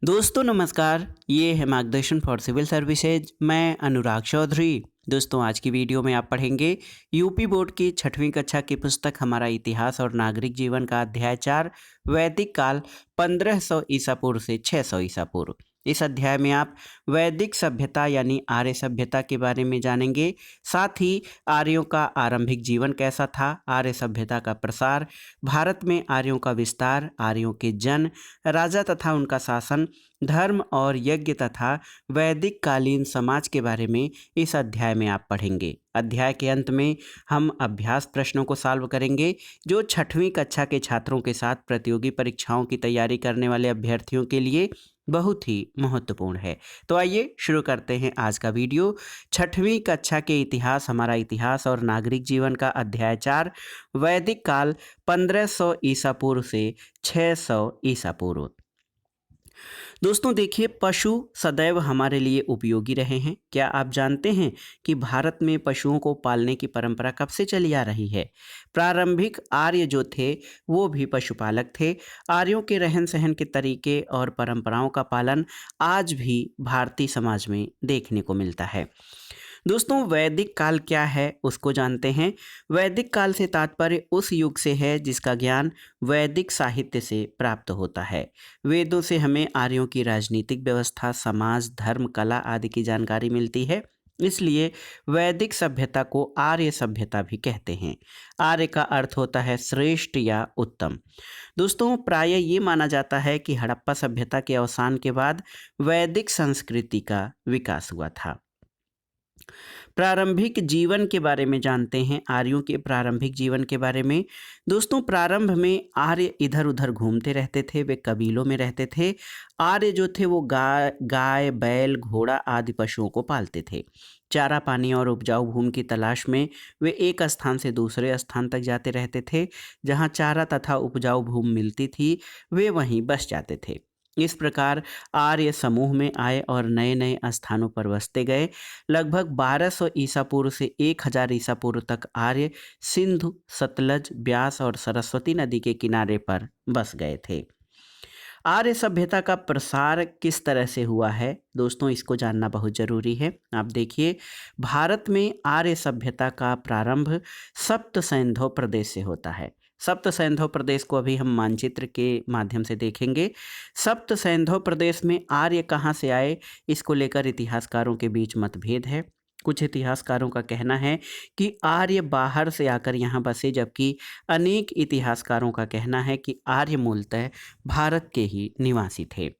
दोस्तों नमस्कार, ये है मार्गदर्शन फॉर सिविल सर्विसेज। मैं अनुराग चौधरी। दोस्तों आज की वीडियो में आप पढ़ेंगे यूपी बोर्ड की 6वीं कक्षा की पुस्तक हमारा इतिहास और नागरिक जीवन का अध्याय 4 वैदिक काल 1500 ईसा पूर्व से 600 ईसा पूर्व। इस अध्याय में आप वैदिक सभ्यता यानी आर्य सभ्यता के बारे में जानेंगे। साथ ही आर्यों का आरंभिक जीवन कैसा था, आर्य सभ्यता का प्रसार, भारत में आर्यों का विस्तार, आर्यों के जन, राजा तथा उनका शासन, धर्म और यज्ञ तथा वैदिक कालीन समाज के बारे में इस अध्याय में आप पढ़ेंगे। अध्याय के अंत में हम अभ्यास प्रश्नों को सॉल्व करेंगे जो 6वीं कक्षा के छात्रों के साथ प्रतियोगी परीक्षाओं की तैयारी करने वाले अभ्यर्थियों के लिए बहुत ही महत्वपूर्ण है। तो आइए शुरू करते हैं आज का वीडियो। 6वीं कक्षा के इतिहास हमारा इतिहास और नागरिक जीवन का अध्याय 4 वैदिक काल 1500 ईसा पूर्व से 600 ईसा पूर्व। दोस्तों देखिए, पशु सदैव हमारे लिए उपयोगी रहे हैं। क्या आप जानते हैं कि भारत में पशुओं को पालने की परंपरा कब से चली आ रही है? प्रारंभिक आर्य जो थे वो भी पशुपालक थे। आर्यों के रहन सहन के तरीके और परंपराओं का पालन आज भी भारतीय समाज में देखने को मिलता है। दोस्तों वैदिक काल क्या है उसको जानते हैं। वैदिक काल से तात्पर्य उस युग से है जिसका ज्ञान वैदिक साहित्य से प्राप्त होता है। वेदों से हमें आर्यों की राजनीतिक व्यवस्था, समाज, धर्म, कला आदि की जानकारी मिलती है। इसलिए वैदिक सभ्यता को आर्य सभ्यता भी कहते हैं। आर्य का अर्थ होता है श्रेष्ठ या उत्तम। दोस्तों प्रायः ये माना जाता है कि हड़प्पा सभ्यता के अवसान के बाद वैदिक संस्कृति का विकास हुआ था। प्रारंभिक जीवन के बारे में जानते हैं, आर्यों के प्रारंभिक जीवन के बारे में। दोस्तों प्रारंभ में आर्य इधर उधर घूमते रहते थे, वे कबीलों में रहते थे। आर्य जो थे वो गाय, बैल, घोड़ा आदि पशुओं को पालते थे। चारा पानी और उपजाऊ भूमि की तलाश में वे एक स्थान से दूसरे स्थान तक जाते रहते थे। जहाँ चारा तथा उपजाऊ भूमि मिलती थी वे वहीं बस जाते थे। इस प्रकार आर्य समूह में आए और नए नए स्थानों पर बसते गए। लगभग 1200 ईसा पूर्व से 1000 ईसा पूर्व तक आर्य सिंधु, सतलज, ब्यास और सरस्वती नदी के किनारे पर बस गए थे। आर्य सभ्यता का प्रसार किस तरह से हुआ है दोस्तों, इसको जानना बहुत जरूरी है। आप देखिए, भारत में आर्य सभ्यता का प्रारंभ सप्त सैंधव प्रदेश से होता है। सप्त सैंधव प्रदेश को अभी हम मानचित्र के माध्यम से देखेंगे। सप्त सैंधव प्रदेश में आर्य कहाँ से आए, इसको लेकर इतिहासकारों के बीच मतभेद है। कुछ इतिहासकारों का कहना है कि आर्य बाहर से आकर यहाँ बसे, जबकि अनेक इतिहासकारों का कहना है कि आर्य मूलतः भारत के ही निवासी थे।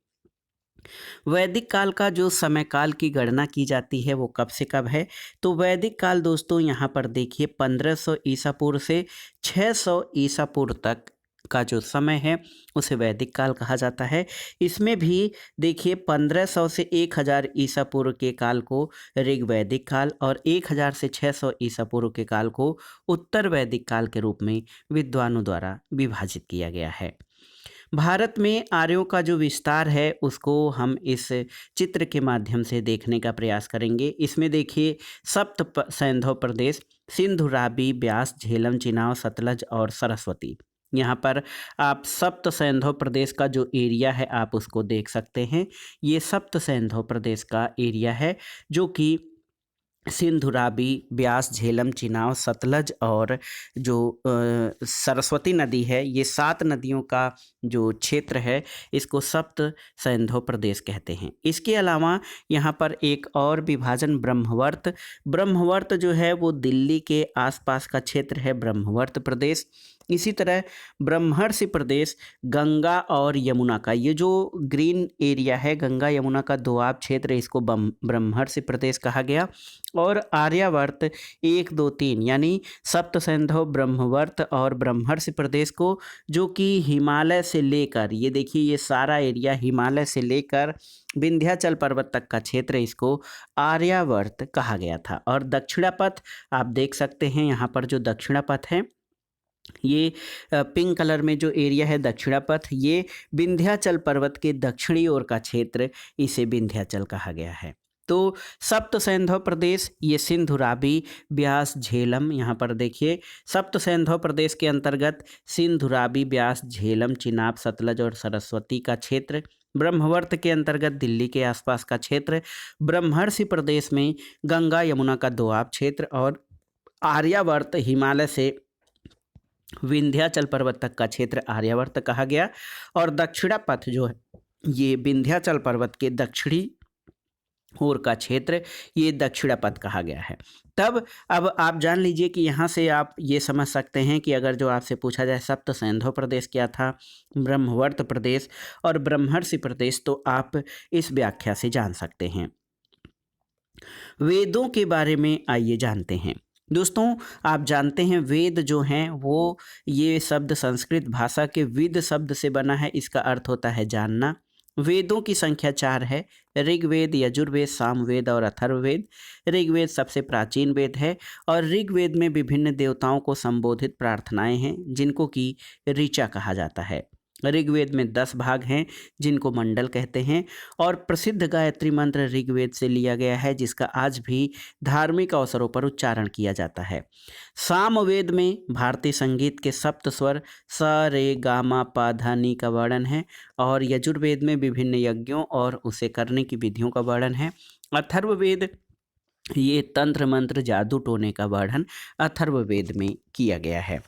वैदिक काल का जो समय काल की गणना की जाती है वो कब से कब है, तो वैदिक काल दोस्तों यहाँ पर देखिए 1500 ईसा पूर्व से 600 ईसा पूर्व तक का जो समय है उसे वैदिक काल कहा जाता है। इसमें भी देखिए 1500 से 1000 ईसा पूर्व के काल को ऋग्वैदिक काल और 1000 से 600 ईसा पूर्व के काल को उत्तर वैदिक काल के रूप में विद्वानों द्वारा विभाजित किया गया है। भारत में आर्यों का जो विस्तार है उसको हम इस चित्र के माध्यम से देखने का प्रयास करेंगे। इसमें देखिए सैंधव प्रदेश, सिंधु, रावी, ब्यास, झेलम, चिनाब, सतलज और सरस्वती। यहाँ पर आप सप्त सैंधव प्रदेश का जो एरिया है आप उसको देख सकते हैं। ये सप्त सैंधव प्रदेश का एरिया है जो कि सिंधु, रावी, ब्यास, झेलम, चिनाब, सतलज और जो सरस्वती नदी है, ये 7 नदियों का जो क्षेत्र है इसको सप्त सैंधव प्रदेश कहते हैं। इसके अलावा यहाँ पर एक और विभाजन ब्रह्मवर्त, ब्रह्मवर्त जो है वो दिल्ली के आसपास का क्षेत्र है, ब्रह्मवर्त प्रदेश। इसी तरह ब्रह्मर्षि प्रदेश, गंगा और यमुना का ये जो ग्रीन एरिया है, गंगा यमुना का दोआब क्षेत्र, इसको ब्रह्मर्षि प्रदेश कहा गया। और आर्यावर्त 1, 2, 3 यानी सप्त सैंधव, ब्रह्मवर्त और ब्रह्मर्षि प्रदेश को, जो कि हिमालय से लेकर, ये देखिए ये सारा एरिया हिमालय से लेकर विंध्याचल पर्वत तक का क्षेत्र, इसको आर्यावर्त कहा गया था। और दक्षिणापथ आप देख सकते हैं, यहाँ पर जो दक्षिणापथ है ये पिंक कलर में जो एरिया है दक्षिणापथ, ये विंध्याचल पर्वत के दक्षिणी ओर का क्षेत्र, इसे विंध्याचल कहा गया है। तो सप्त सैंधव प्रदेश ये सिंधु, रावी, ब्यास, झेलम, यहाँ पर देखिए सप्त सैंधव प्रदेश के अंतर्गत सिंधु, रावी, ब्यास, झेलम, चिनाब, सतलज और सरस्वती का क्षेत्र ब्रह्मवर्त के अंतर्गत दिल्ली के आसपास का क्षेत्र, ब्रह्मर्षि प्रदेश में गंगा यमुना का दोआब क्षेत्र, और आर्यावर्त हिमालय से विंध्याचल पर्वत तक का क्षेत्र आर्यावर्त कहा गया। और दक्षिणा पथ जो है ये विंध्याचल पर्वत के दक्षिणी ओर का क्षेत्र, ये दक्षिणा पथ कहा गया है। तब अब आप जान लीजिए कि यहाँ से आप ये समझ सकते हैं कि अगर जो आपसे पूछा जाए सप्त सैंधव प्रदेश क्या था, ब्रह्मवर्त प्रदेश और ब्रह्मर्षि प्रदेश, तो आप इस व्याख्या से जान सकते हैं। वेदों के बारे में आइए जानते हैं। दोस्तों, आप जानते हैं वेद जो हैं वो, ये शब्द संस्कृत भाषा के विद शब्द से बना है। इसका अर्थ होता है जानना। वेदों की संख्या 4 है, ऋग्वेद, यजुर्वेद, सामवेद और अथर्ववेद। ऋग्वेद सबसे प्राचीन वेद है और ऋग्वेद में विभिन्न देवताओं को संबोधित प्रार्थनाएं हैं जिनको कि ऋचा कहा जाता है। ऋग्वेद में 10 भाग हैं जिनको मंडल कहते हैं और प्रसिद्ध गायत्री मंत्र ऋग्वेद से लिया गया है जिसका आज भी धार्मिक अवसरों पर उच्चारण किया जाता है। सामवेद में भारतीय संगीत के सप्त स्वर स, रे, गा, मा, पा, धा, नी का वर्णन है और यजुर्वेद में विभिन्न यज्ञों और उसे करने की विधियों का वर्णन है। अथर्ववेद, ये तंत्र मंत्र जादू टोने का वर्णन अथर्ववेद में किया गया है।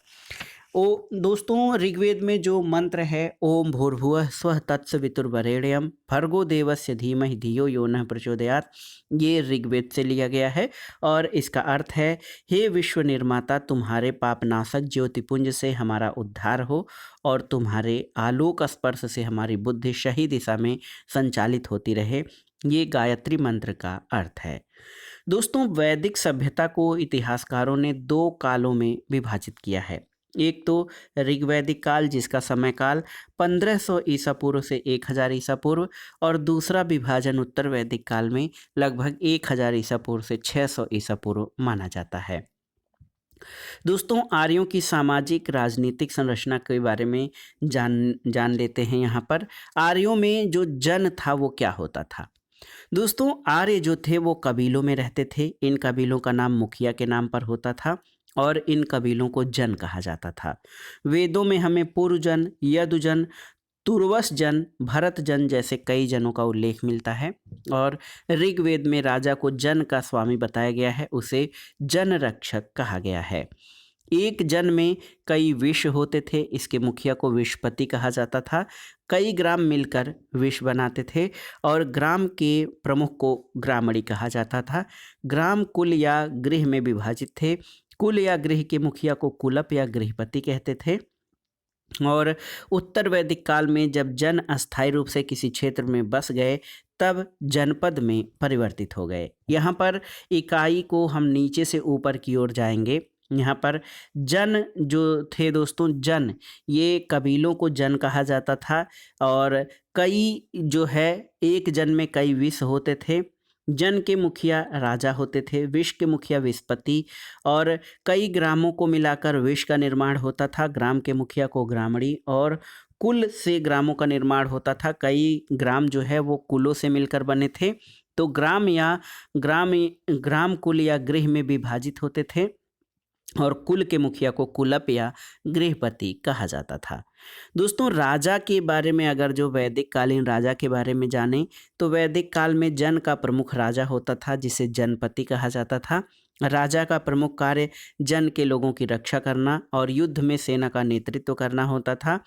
दोस्तों, ऋग्वेद में जो मंत्र है ओम भूर्भुवः स्वः तत्सवितुर्वरेण्यं भर्गो देवस्य धीमहि धियो यो नः प्रचोदयात्, ये ऋग्वेद से लिया गया है और इसका अर्थ है, हे विश्व निर्माता, तुम्हारे पापनाशक ज्योतिपुंज से हमारा उद्धार हो और तुम्हारे आलोक स्पर्श से हमारी बुद्धि सही दिशा में संचालित होती रहे। ये गायत्री मंत्र का अर्थ है। दोस्तों, वैदिक सभ्यता को इतिहासकारों ने 2 कालों में विभाजित किया है। एक तो ऋग्वैदिक काल जिसका समय काल 1500 ईसा पूर्व से 1000 ईसा पूर्व, और दूसरा विभाजन उत्तर वैदिक काल में लगभग 1000 ईसा पूर्व से 600 ईसा पूर्व माना जाता है। दोस्तों, आर्यों की सामाजिक राजनीतिक संरचना के बारे में जान लेते हैं। यहाँ पर आर्यों में जो जन था वो क्या होता था। दोस्तों, आर्य जो थे वो कबीलों में रहते थे। इन कबीलों का नाम मुखिया के नाम पर होता था और इन कबीलों को जन कहा जाता था। वेदों में हमें पूर्वजन, यदुजन, तुर्वस जन, भरत जन जैसे कई जनों का उल्लेख मिलता है और ऋग्वेद में राजा को जन का स्वामी बताया गया है, उसे जन रक्षक कहा गया है। एक जन में कई विष होते थे, इसके मुखिया को विषपति कहा जाता था। कई ग्राम मिलकर विष बनाते थे और ग्राम के प्रमुख को ग्रामणी कहा जाता था। ग्राम कुल या गृह में विभाजित थे। कुल या गृह के मुखिया को कुलप या गृहपति कहते थे। और उत्तर वैदिक काल में जब जन अस्थायी रूप से किसी क्षेत्र में बस गए तब जनपद में परिवर्तित हो गए। यहाँ पर इकाई को हम नीचे से ऊपर की ओर जाएंगे। यहाँ पर जन जो थे दोस्तों, जन ये कबीलों को जन कहा जाता था और कई जो है एक जन में कई विष होते थे। जन के मुखिया राजा होते थे, विष के मुखिया विषपति, और कई ग्रामों को मिलाकर विष का निर्माण होता था। ग्राम के मुखिया को ग्रामणी, और कुल से ग्रामों का निर्माण होता था। कई ग्राम जो है वो कुलों से मिलकर बने थे, तो ग्राम कुल या गृह में विभाजित होते थे और कुल के मुखिया को कुलप या गृहपति कहा जाता था। दोस्तों, राजा के बारे में अगर जो वैदिक कालीन राजा के बारे में जाने तो वैदिक काल में जन का प्रमुख राजा होता था जिसे जनपति कहा जाता था। राजा का प्रमुख कार्य जन के लोगों की रक्षा करना और युद्ध में सेना का नेतृत्व करना होता था।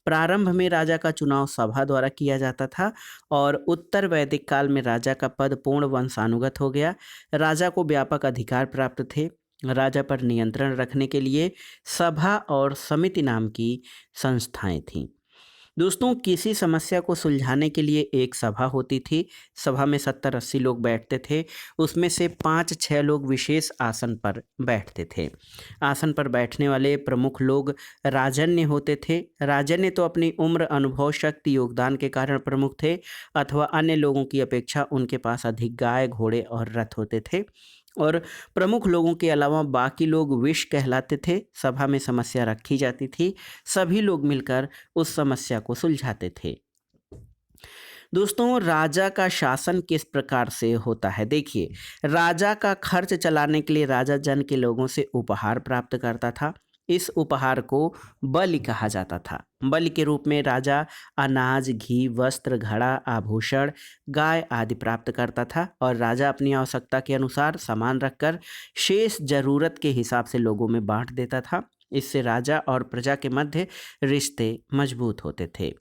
प्रारंभ में राजा का चुनाव सभा द्वारा किया जाता था और उत्तर वैदिक काल में राजा का पद पूर्ण वंशानुगत हो गया। राजा को व्यापक अधिकार प्राप्त थे। राजा पर नियंत्रण रखने के लिए सभा और समिति नाम की संस्थाएं थीं। दोस्तों, किसी समस्या को सुलझाने के लिए एक सभा होती थी। सभा में 70-80 लोग बैठते थे, उसमें से 5-6 लोग विशेष आसन पर बैठते थे। आसन पर बैठने वाले प्रमुख लोग राजन्य होते थे। राजन्य तो अपनी उम्र, अनुभव, शक्ति, योगदान के कारण प्रमुख थे अथवा अन्य लोगों की अपेक्षा उनके पास अधिक गाय, घोड़े और रथ होते थे। और प्रमुख लोगों के अलावा बाकी लोग विष कहलाते थे। सभा में समस्या रखी जाती थी, सभी लोग मिलकर उस समस्या को सुलझाते थे। दोस्तों, राजा का शासन किस प्रकार से होता है? देखिए, राजा का खर्च चलाने के लिए राजा जन के लोगों से उपहार प्राप्त करता था। इस उपहार को बलि कहा जाता था। बलि के रूप में राजा अनाज, घी, वस्त्र, घड़ा, आभूषण, गाय आदि प्राप्त करता था और राजा अपनी आवश्यकता के अनुसार सामान रखकर शेष जरूरत के हिसाब से लोगों में बांट देता था। इससे राजा और प्रजा के मध्य रिश्ते मजबूत होते थे।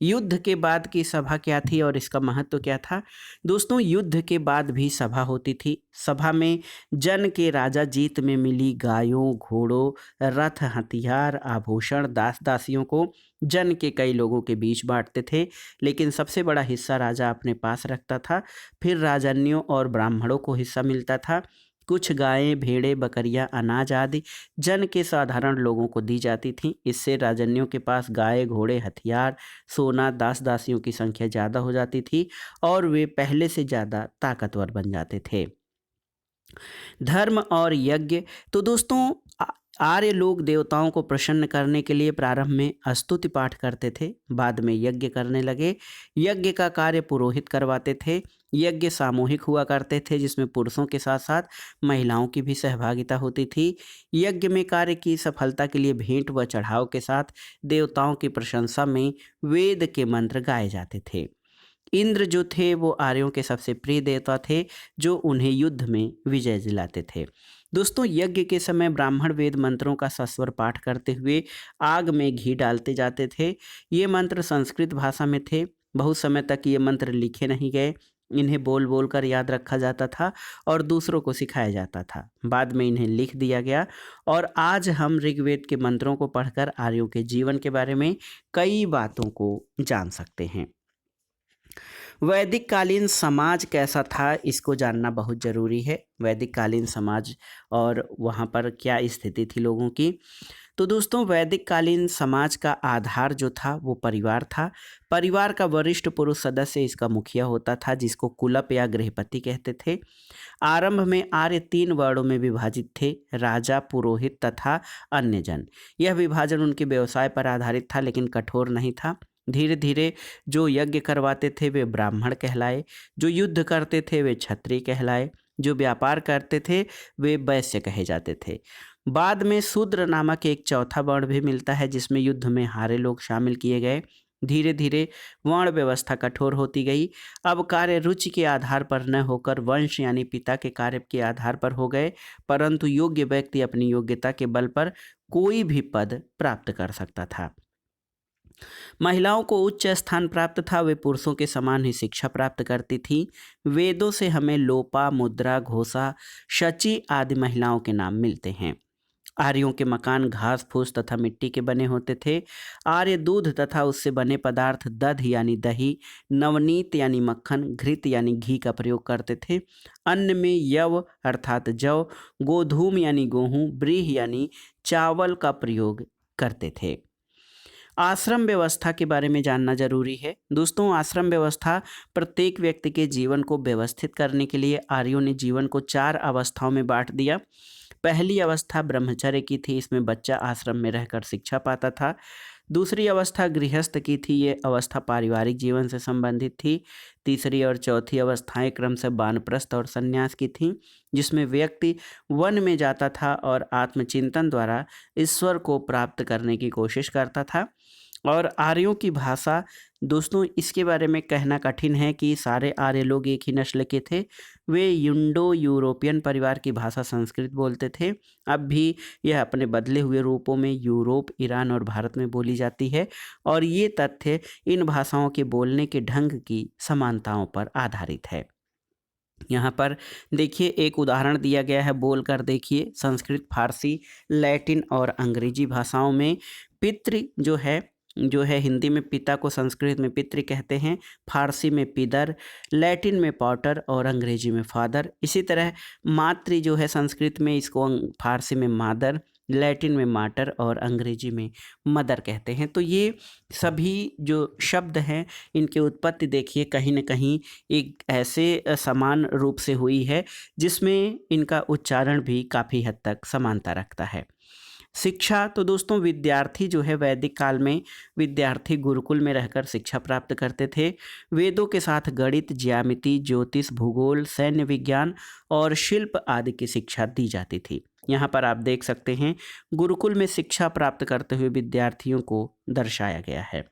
युद्ध के बाद की सभा क्या थी और इसका महत्व क्या था? दोस्तों, युद्ध के बाद भी सभा होती थी। सभा में जन के राजा जीत में मिली गायों, घोड़ों, रथ, हथियार, आभूषण, दास दासियों को जन के कई लोगों के बीच बांटते थे, लेकिन सबसे बड़ा हिस्सा राजा अपने पास रखता था। फिर राजन्यों और ब्राह्मणों को हिस्सा मिलता था। कुछ गायें, भेड़ें, बकरियां, अनाज आदि जन के साधारण लोगों को दी जाती थीं। इससे राजन्यों के पास गाय, घोड़े, हथियार, सोना, दास दासियों की संख्या ज़्यादा हो जाती थी और वे पहले से ज़्यादा ताकतवर बन जाते थे। धर्म और यज्ञ। तो दोस्तों, आर्य लोग देवताओं को प्रसन्न करने के लिए प्रारंभ में स्तुति पाठ करते थे, बाद में यज्ञ करने लगे। यज्ञ का कार्य पुरोहित करवाते थे। यज्ञ सामूहिक हुआ करते थे जिसमें पुरुषों के साथ साथ महिलाओं की भी सहभागिता होती थी। यज्ञ में कार्य की सफलता के लिए भेंट व चढ़ाव के साथ देवताओं की प्रशंसा में वेद के मंत्र गाए जाते थे। इंद्र जो थे वो आर्यों के सबसे प्रिय देवता थे, जो उन्हें युद्ध में विजय दिलाते थे। दोस्तों, यज्ञ के समय ब्राह्मण वेद मंत्रों का सस्वर पाठ करते हुए आग में घी डालते जाते थे। ये मंत्र संस्कृत भाषा में थे। बहुत समय तक ये मंत्र लिखे नहीं गए। इन्हें बोल बोल कर याद रखा जाता था और दूसरों को सिखाया जाता था। बाद में इन्हें लिख दिया गया और आज हम ऋग्वेद के मंत्रों को पढ़कर आर्यों के जीवन के बारे में कई बातों को जान सकते हैं। वैदिक कालीन समाज कैसा था, इसको जानना बहुत ज़रूरी है। वैदिक कालीन समाज और वहाँ पर क्या स्थिति थी लोगों की। तो दोस्तों, वैदिक कालीन समाज का आधार जो था वो परिवार था। परिवार का वरिष्ठ पुरुष सदस्य इसका मुखिया होता था, जिसको कुलप या गृहपति कहते थे। आरंभ में आर्य 3 वर्णों में विभाजित थे: राजा, पुरोहित तथा अन्य जन। यह विभाजन उनके व्यवसाय पर आधारित था, लेकिन कठोर नहीं था। धीरे धीरे जो यज्ञ करवाते थे वे ब्राह्मण कहलाए, जो युद्ध करते थे वे क्षत्रिय कहलाए, जो व्यापार करते थे वे वैश्य कहे जाते थे। बाद में शूद्र नामक एक चौथा वर्ण भी मिलता है, जिसमें युद्ध में हारे लोग शामिल किए गए। धीरे धीरे वर्ण व्यवस्था कठोर होती गई। अब कार्य रुचि के आधार पर न होकर वंश यानी पिता के कार्य के आधार पर हो गए, परंतु योग्य व्यक्ति अपनी योग्यता के बल पर कोई भी पद प्राप्त कर सकता था। महिलाओं को उच्च स्थान प्राप्त था। वे पुरुषों के समान ही शिक्षा प्राप्त करती थीं। वेदों से हमें लोपा, मुद्रा, घोषा, शची आदि महिलाओं के नाम मिलते हैं। आर्यों के मकान घास फूस तथा मिट्टी के बने होते थे। आर्य दूध तथा उससे बने पदार्थ दध यानी दही, नवनीत यानी मक्खन, घृत यानी घी का प्रयोग करते थे। अन्न में यव अर्थात जौ, गोधूम यानी गेहूँ, ब्रीह यानी चावल का प्रयोग करते थे। आश्रम व्यवस्था के बारे में जानना जरूरी है। दोस्तों, आश्रम व्यवस्था प्रत्येक व्यक्ति के जीवन को व्यवस्थित करने के लिए आर्यों ने जीवन को 4 अवस्थाओं में बांट दिया। पहली अवस्था ब्रह्मचर्य की थी। इसमें बच्चा आश्रम में रहकर शिक्षा पाता था। दूसरी अवस्था गृहस्थ की थी। ये अवस्था पारिवारिक जीवन से संबंधित थी। तीसरी और चौथी अवस्थाएं क्रमशः वानप्रस्थ और संन्यास की थीं, जिसमें व्यक्ति वन में जाता था और आत्मचिंतन द्वारा ईश्वर को प्राप्त करने की कोशिश करता था। और आर्यों की भाषा, दोस्तों इसके बारे में कहना कठिन है कि सारे आर्य लोग एक ही नस्ल के थे। वे इंडो यूरोपियन परिवार की भाषा संस्कृत बोलते थे। अब भी यह अपने बदले हुए रूपों में यूरोप, ईरान और भारत में बोली जाती है और ये तथ्य इन भाषाओं के बोलने के ढंग की समानताओं पर आधारित है। यहाँ पर देखिए एक उदाहरण दिया गया है, बोल कर देखिए। संस्कृत, फारसी, लैटिन और अंग्रेजी भाषाओं में पितृ जो है हिंदी में पिता को संस्कृत में पितृ कहते हैं, फारसी में पिदर, लैटिन में पॉटर और अंग्रेजी में फादर। इसी तरह मातृ जो है संस्कृत में, इसको फारसी में मादर, लैटिन में माटर और अंग्रेजी में मदर कहते हैं। तो ये सभी जो शब्द हैं इनकी उत्पत्ति देखिए कहीं न कहीं एक ऐसे समान रूप से हुई है जिसमें इनका उच्चारण भी काफ़ी हद तक समानता रखता है। शिक्षा, तो दोस्तों विद्यार्थी जो है वैदिक काल में विद्यार्थी गुरुकुल में रहकर शिक्षा प्राप्त करते थे। वेदों के साथ गणित, ज्यामिति, ज्योतिष, भूगोल, सैन्य विज्ञान और शिल्प आदि की शिक्षा दी जाती थी। यहाँ पर आप देख सकते हैं गुरुकुल में शिक्षा प्राप्त करते हुए विद्यार्थियों को दर्शाया गया है।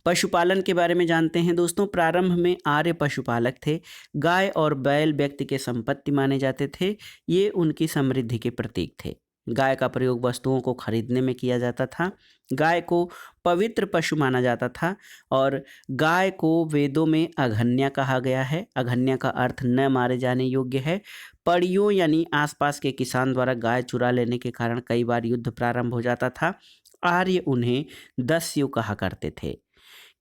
पशुपालन के बारे में जानते हैं दोस्तों। प्रारंभ में आर्य पशुपालक थे। गाय और बैल व्यक्ति के संपत्ति माने जाते थे। ये उनकी समृद्धि के प्रतीक थे। गाय का प्रयोग वस्तुओं को खरीदने में किया जाता था। गाय को पवित्र पशु माना जाता था और गाय को वेदों में अघन्या कहा गया है। अघन्या का अर्थ न मारे जाने योग्य है। पड़ियों यानी आसपास के किसान द्वारा गाय चुरा लेने के कारण कई बार युद्ध प्रारंभ हो जाता था। आर्य उन्हें दस्यु कहा करते थे।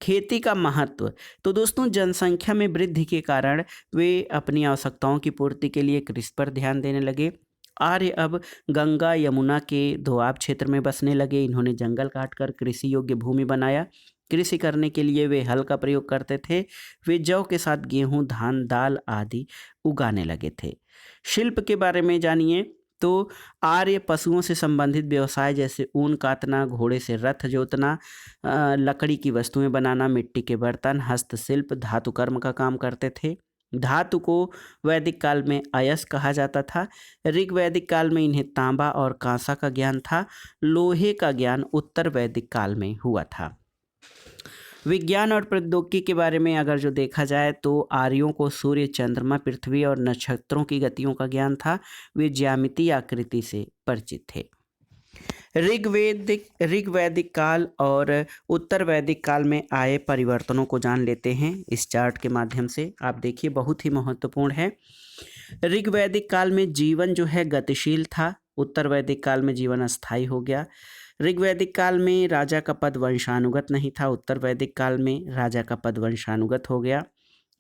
खेती का महत्व, तो दोस्तों जनसंख्या में वृद्धि के कारण वे अपनी आवश्यकताओं की पूर्ति के लिए कृषि पर ध्यान देने लगे। आर्य अब गंगा यमुना के दोआब क्षेत्र में बसने लगे। इन्होंने जंगल काटकर कृषि योग्य भूमि बनाया। कृषि करने के लिए वे हल का प्रयोग करते थे। वे जौ के साथ गेहूं, धान, दाल आदि उगाने लगे थे। शिल्प के बारे में जानिए। तो आर्य पशुओं से संबंधित व्यवसाय जैसे ऊन काटना, घोड़े से रथ जोतना, लकड़ी की वस्तुएं बनाना, मिट्टी के बर्तन, हस्तशिल्प, धातु कर्म का काम करते थे। धातु को वैदिक काल में अयस कहा जाता था। ऋग वैदिक काल में इन्हें तांबा और कांसा का ज्ञान था। लोहे का ज्ञान उत्तर वैदिक काल में हुआ था। विज्ञान और प्रौद्योगिकी के बारे में अगर जो देखा जाए तो आर्यों को सूर्य, चंद्रमा, पृथ्वी और नक्षत्रों की गतियों का ज्ञान था। वे ज्यामितीय आकृति से परिचित थे। ऋग वैदिक काल और उत्तर वैदिक काल में आए परिवर्तनों को जान लेते हैं इस चार्ट के माध्यम से। आप देखिए बहुत ही महत्वपूर्ण है। ऋग वैदिक काल में जीवन जो है गतिशील था। उत्तर वैदिक काल में जीवन अस्थायी हो गया। ऋग वैदिक काल में राजा का पद वंशानुगत नहीं था। उत्तर वैदिक काल में राजा का पद वंशानुगत हो गया।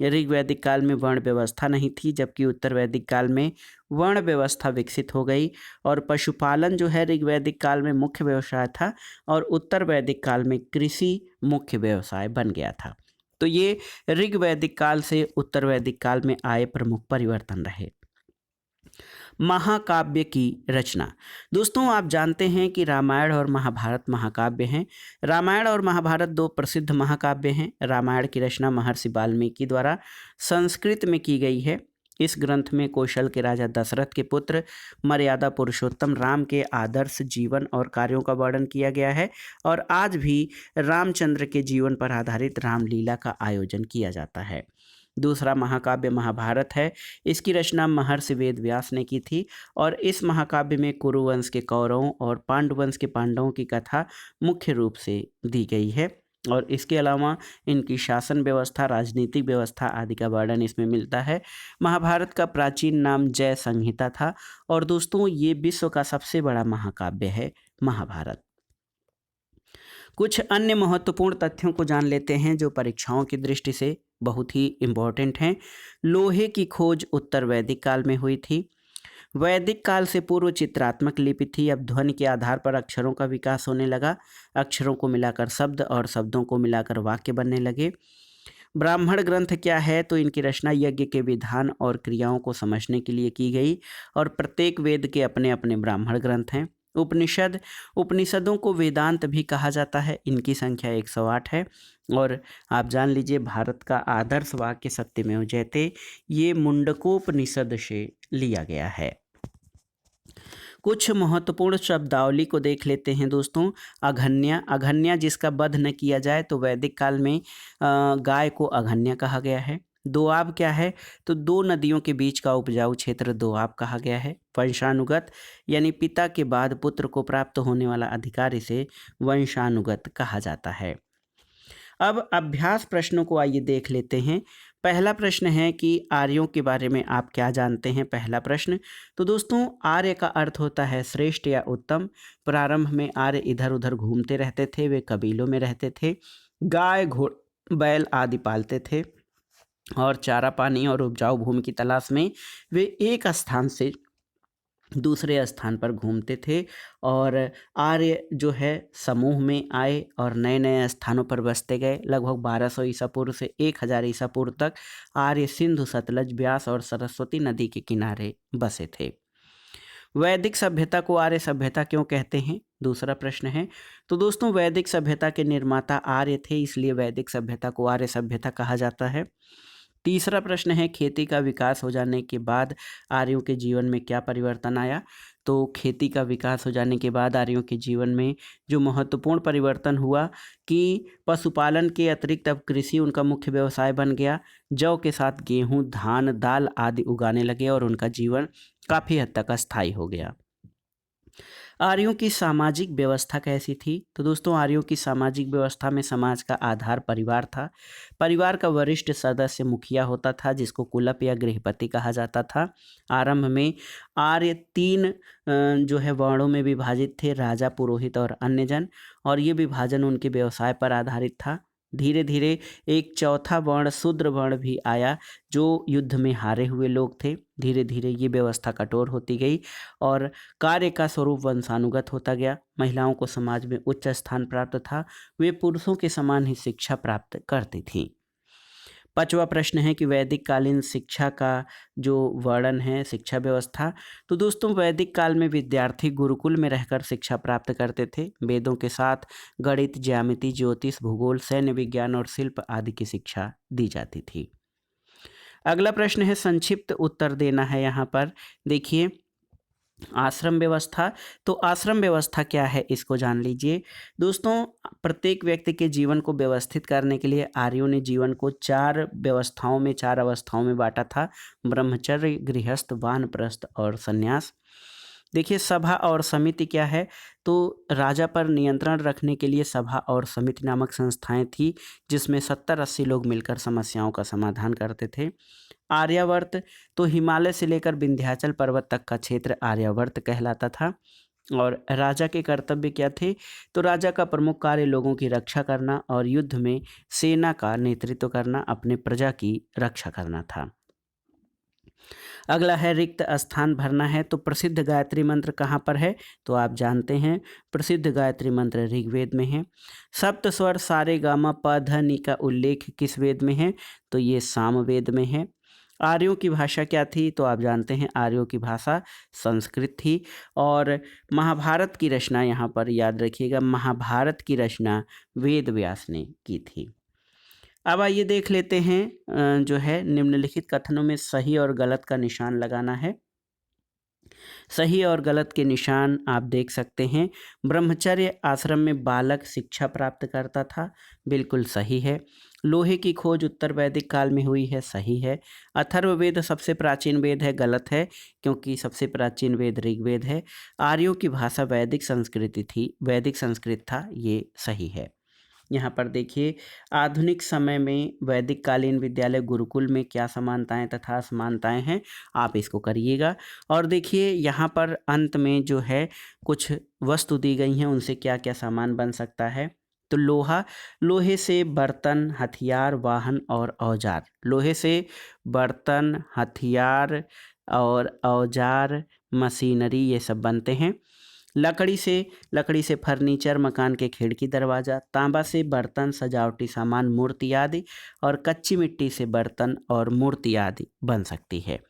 ऋग वैदिक काल में वर्ण व्यवस्था नहीं थी, जबकि उत्तर वैदिक काल में वर्ण व्यवस्था विकसित हो गई। और पशुपालन जो है ऋग वैदिक काल में मुख्य व्यवसाय था और उत्तर वैदिक काल में कृषि मुख्य व्यवसाय बन गया था। तो ये ऋग वैदिक काल से उत्तर वैदिक काल में आए प्रमुख परिवर्तन रहे। महाकाव्य की रचना, दोस्तों आप जानते हैं कि रामायण और महाभारत महाकाव्य हैं। रामायण और महाभारत दो प्रसिद्ध महाकाव्य हैं। रामायण की रचना महर्षि वाल्मीकि द्वारा संस्कृत में की गई है। इस ग्रंथ में कौशल के राजा दशरथ के पुत्र मर्यादा पुरुषोत्तम राम के आदर्श जीवन और कार्यों का वर्णन किया गया है और आज भी रामचंद्र के जीवन पर आधारित रामलीला का आयोजन किया जाता है। दूसरा महाकाव्य महाभारत है। इसकी रचना महर्षि वेदव्यास ने की थी और इस महाकाव्य में कुरुवंश के कौरवों और पांडुवंश के पांडवों की कथा मुख्य रूप से दी गई है और इसके अलावा इनकी शासन व्यवस्था, राजनीतिक व्यवस्था आदि का वर्णन इसमें मिलता है। महाभारत का प्राचीन नाम जय संहिता था और दोस्तों ये विश्व का सबसे बड़ा महाकाव्य है महाभारत। कुछ अन्य महत्वपूर्ण तथ्यों को जान लेते हैं जो परीक्षाओं की दृष्टि से बहुत ही इम्पोर्टेंट हैं। लोहे की खोज उत्तर वैदिक काल में हुई थी। वैदिक काल से पूर्व चित्रात्मक लिपि थी। अब ध्वनि के आधार पर अक्षरों का विकास होने लगा। अक्षरों को मिलाकर शब्द और शब्दों को मिलाकर वाक्य बनने लगे। ब्राह्मण ग्रंथ क्या है, तो इनकी रचना यज्ञ के विधान और क्रियाओं को समझने के लिए की गई और प्रत्येक वेद के अपने अपने ब्राह्मण ग्रंथ हैं। उपनिषदों को वेदांत भी कहा जाता है। इनकी संख्या 108 है और आप जान लीजिए भारत का आदर्श वाक्य सत्यमेव जयते ये मुंडकोपनिषद से लिया गया है। कुछ महत्वपूर्ण शब्दावली को देख लेते हैं दोस्तों। अघन्या जिसका वध न किया जाए, तो वैदिक काल में गाय को अघन्या कहा गया है। दोआब क्या है, तो दो नदियों के बीच का उपजाऊ क्षेत्र दोआब कहा गया है। वंशानुगत यानी पिता के बाद पुत्र को प्राप्त होने वाला अधिकार इसे वंशानुगत कहा जाता है। अब अभ्यास प्रश्नों को आइए देख लेते हैं। पहला प्रश्न है कि आर्यों के बारे में आप क्या जानते हैं। पहला प्रश्न, तो दोस्तों आर्य का अर्थ होता है श्रेष्ठ या उत्तम। प्रारंभ में आर्य इधर उधर घूमते रहते थे। वे कबीलों में रहते थे। गाय, घोड़े, बैल आदि पालते थे और चारा पानी और उपजाऊ भूमि की तलाश में वे एक स्थान से दूसरे स्थान पर घूमते थे और आर्य जो है समूह में आए और नए नए स्थानों पर बसते गए। लगभग 1200 ईसा पूर्व से 1000 ईसा पूर्व तक आर्य सिंधु, सतलज, ब्यास और सरस्वती नदी के किनारे बसे थे। वैदिक सभ्यता को आर्य सभ्यता क्यों कहते हैं, दूसरा प्रश्न है। तो दोस्तों वैदिक सभ्यता के निर्माता आर्य थे, इसलिए वैदिक सभ्यता को आर्य सभ्यता कहा जाता है। तीसरा प्रश्न है खेती का विकास हो जाने के बाद आर्यों के जीवन में क्या परिवर्तन आया। तो खेती का विकास हो जाने के बाद आर्यों के जीवन में जो महत्वपूर्ण परिवर्तन हुआ कि पशुपालन के अतिरिक्त अब कृषि उनका मुख्य व्यवसाय बन गया। जौ के साथ गेहूं, धान, दाल आदि उगाने लगे और उनका जीवन काफ़ी हद तक अस्थायी हो गया। आर्यों की सामाजिक व्यवस्था कैसी थी। तो दोस्तों, आर्यों की सामाजिक व्यवस्था में समाज का आधार परिवार था। परिवार का वरिष्ठ सदस्य मुखिया होता था, जिसको कुलप या गृहपति कहा जाता था। आरंभ में आर्य तीन जो है वर्णों में विभाजित थे, राजा, पुरोहित और अन्य जन, और ये विभाजन उनके व्यवसाय पर आधारित था। धीरे धीरे एक चौथा वर्ण शूद्र वर्ण भी आया, जो युद्ध में हारे हुए लोग थे। धीरे धीरे ये व्यवस्था कठोर होती गई और कार्य का स्वरूप वंशानुगत होता गया। महिलाओं को समाज में उच्च स्थान प्राप्त था, वे पुरुषों के समान ही शिक्षा प्राप्त करती थीं। पांचवा प्रश्न है कि वैदिक कालीन शिक्षा का जो वर्णन है, शिक्षा व्यवस्था। तो दोस्तों, वैदिक काल में विद्यार्थी गुरुकुल में रहकर शिक्षा प्राप्त करते थे। वेदों के साथ गणित, ज्यामिति, ज्योतिष, भूगोल, सैन्य विज्ञान और शिल्प आदि की शिक्षा दी जाती थी। अगला प्रश्न है, संक्षिप्त उत्तर देना है यहाँ पर। देखिए, आश्रम व्यवस्था। तो आश्रम व्यवस्था क्या है, इसको जान लीजिए। दोस्तों, प्रत्येक व्यक्ति के जीवन को व्यवस्थित करने के लिए आर्यों ने जीवन को चार अवस्थाओं में बांटा था: ब्रह्मचर्य, गृहस्थ, वानप्रस्थ और संन्यास। देखिए, सभा और समिति क्या है। तो राजा पर नियंत्रण रखने के लिए सभा और समिति नामक संस्थाएं थी, जिसमें 70-80 लोग मिलकर समस्याओं का समाधान करते थे। आर्यावर्त। तो हिमालय से लेकर विंध्याचल पर्वत तक का क्षेत्र आर्यावर्त कहलाता था। और राजा के कर्तव्य क्या थे। तो राजा का प्रमुख कार्य लोगों की रक्षा करना और युद्ध में सेना का नेतृत्व करना, अपने प्रजा की रक्षा करना था। अगला है, रिक्त स्थान भरना है। तो प्रसिद्ध गायत्री मंत्र कहाँ पर है। तो आप जानते हैं, प्रसिद्ध गायत्री मंत्र ऋग्वेद में है। सप्त स्वर सारे गामा प ध नि का उल्लेख किस वेद में है। तो ये सामवेद में है। आर्यों की भाषा क्या थी। तो आप जानते हैं, आर्यों की भाषा संस्कृत थी। और महाभारत की रचना, यहाँ पर याद रखिएगा, महाभारत की रचना वेद व्यास ने की थी। अब आइए देख लेते हैं जो है निम्नलिखित कथनों में सही और गलत का निशान लगाना है। सही और गलत के निशान आप देख सकते हैं। ब्रह्मचर्य आश्रम में बालक शिक्षा प्राप्त करता था, बिल्कुल सही है। लोहे की खोज उत्तर वैदिक काल में हुई है, सही है। अथर्ववेद सबसे प्राचीन वेद है, गलत है, क्योंकि सबसे प्राचीन वेद ऋग्वेद है। आर्यों की भाषा वैदिक संस्कृत था, ये सही है। यहाँ पर देखिए, आधुनिक समय में वैदिक कालीन विद्यालय गुरुकुल में क्या समानताएं तथा असमानताएं हैं, आप इसको करिएगा। और देखिए, यहाँ पर अंत में जो है कुछ वस्तु दी गई हैं, उनसे क्या क्या सामान बन सकता है। तो लोहे से बर्तन, हथियार, वाहन और औजार। लोहे से बर्तन, हथियार और औजार, मशीनरी, ये सब बनते हैं। लकड़ी से फर्नीचर, मकान के खिड़की, दरवाज़ा। तांबा से बर्तन, सजावटी सामान, मूर्ति आदि। और कच्ची मिट्टी से बर्तन और मूर्ति आदि बन सकती है।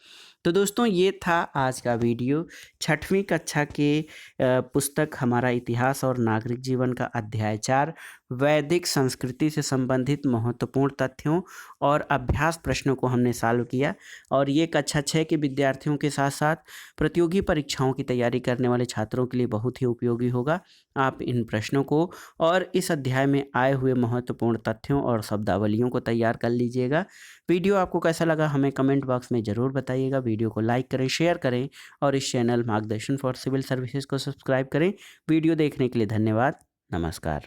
तो दोस्तों, ये था आज का वीडियो। 6वीं कक्षा के पुस्तक हमारा इतिहास और नागरिक जीवन का अध्याय 4 वैदिक संस्कृति से संबंधित महत्वपूर्ण तथ्यों और अभ्यास प्रश्नों को हमने सॉल्व किया। और ये कक्षा 6 के विद्यार्थियों के साथ साथ प्रतियोगी परीक्षाओं की तैयारी करने वाले छात्रों के लिए बहुत ही उपयोगी होगा। आप इन प्रश्नों को और इस अध्याय में आए हुए महत्वपूर्ण तथ्यों और शब्दावलियों को तैयार कर लीजिएगा। वीडियो आपको कैसा लगा, हमें कमेंट बॉक्स में ज़रूर बताइएगा। वीडियो को लाइक करें, शेयर करें और इस चैनल मार्गदर्शन फॉर सिविल सर्विसेज को सब्सक्राइब करें। वीडियो देखने के लिए धन्यवाद। नमस्कार।